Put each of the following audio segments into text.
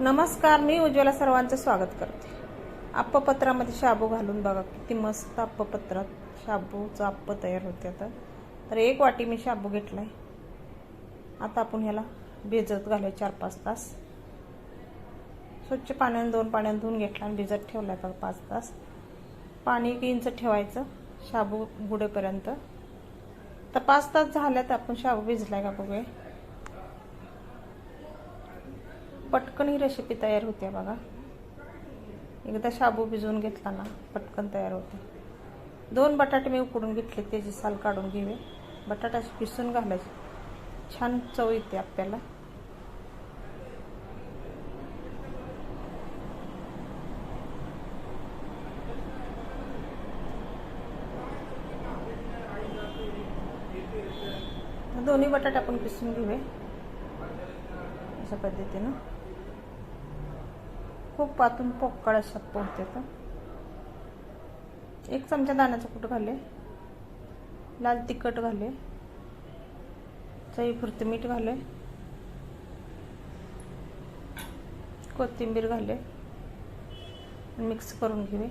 नमस्कार, मी उज्ज्वला सर्वांचं स्वागत करते। अप्पपत्रामध्ये शाबू घालून बघा किती मस्त अप्पपत्रात शाबूचा अप्प तयार होते। आता तर 1 वाटी मी शाबू घेतलाय। आता आपण ह्याला भिजत घालूया 4-5 तास। स्वच्छ पाण्याने 2 पाण्याने धुवून घेतला आणि भिजत ठेवलाय बघा 5 तास। पाणी 1 इंच ठेवायचं शाबू बुडेपर्यंत। तर 5 तास झाल्यात आपण शाबू भिजलाय का बघूया। पटकन ही रेसिपी तयार होते बघा। एकदा शाबू भिजवून घेतला ना पटकन तयार होते। 2 बटाटे मी उकडून घेतले, त्याची साल काढून घ्यावे। बटाटा किसून घालायचे, छान चव येते आपल्याला। दोन्ही बटाटे आपण किसून घेऊया अशा पद्धतीने। खूप पातून पोकळ अशा पोहते। तर 1 चमचा दाण्याचं कूट घाले, लाल तिखट घाले, चवीपुरते मीठ घाले, कोथिंबीर घाले, मिक्स करून घेवे।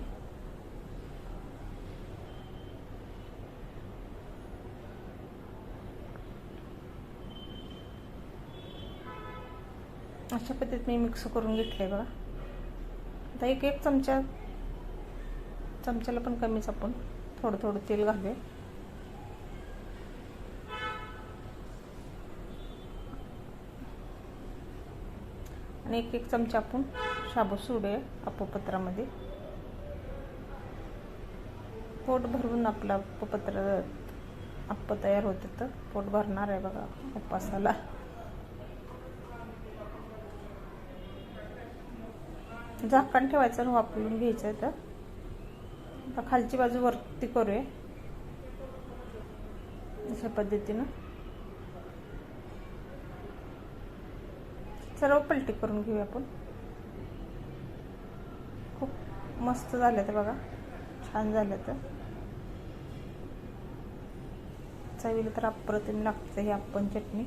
अशा पद्धतीने मिक्स करून घेतले बघा। आता 1 चमच्याला पण कमीच आपण थोडं थोडं तेल घालूया। आणि 1 चमचा आपण शाबू सोडूया अप्पपत्रामध्ये। पोट भरून आपला अप्पपत्र अप्प तयार होते। तर पोट भरणार आहे बघा उपासाला। झाकण ठेवायचं आणि वाफवून घ्यायचं। तर आता खालची बाजू वरती करूया अशा पद्धतीने। सर्व पलटी करून घेऊया आपण। खूप मस्त झाले तर बघा, छान झाले। तर चवीला तर अप्रतिम लागते ही आपण चटणी।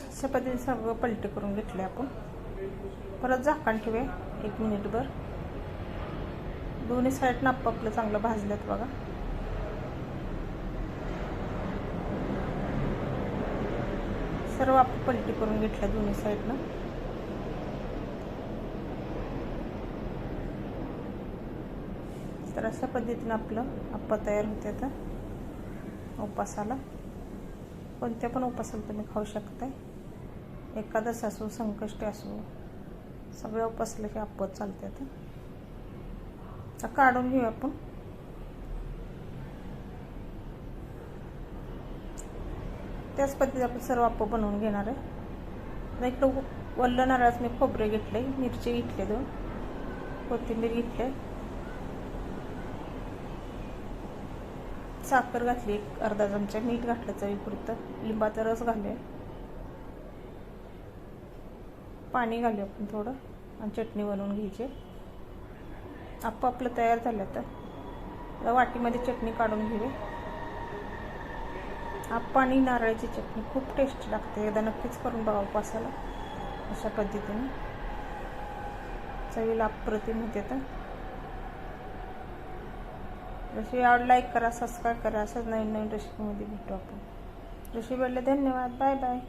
अशा पद्धतीने सगळं पलटी करून घेतले आपण। परत झाकण ठेवूया 1 मिनिटभर। दोन्ही साईडनं आपलं चांगलं भाजलेत बघा। सर्व आपण पलटी करून घेतल्या दोन्ही साईडनं। तर अशा पद्धतीने आपलं अप्प तयार होते। आता उपासाला कोणत्या पण उपासाला तुम्ही खाऊ शकता। एकादश असो, संकष्टी असो, सगळ्या उपासले की अप्प चालते। आता काढून घेऊ आपण। त्याच पद्धतीने आपण सर्व अप्प बनवून घेणार आहे। इकडं वल्ल नारळाचं मी खोबरे घेतले, मिरची घेतले 2, कोथिंबीर घेतले, साखर घातली 1 अर्धा चमचा, मीठ घातलं चवीपुरतं, लिंबाचा रस घाले, पाणी घालू आपण थोडं आणि चटणी बनवून घ्यायची। अप्प आपलं तयार झालं। तर वाटीमध्ये चटणी काढून घेऊ। अप्प आणि नारळाची चटणी खूप टेस्टी लागते। एकदा नक्कीच करून बघा उपासाला अशा पद्धतीने। चवीला अप्रतिम होते। तर रेसिपी आवडली लाईक करा, सबस्क्राईब करा। असंच नवीन नवीन रेसिपीमध्ये भेटू आपण। रेसिपी आवडली धन्यवाद, बाय बाय।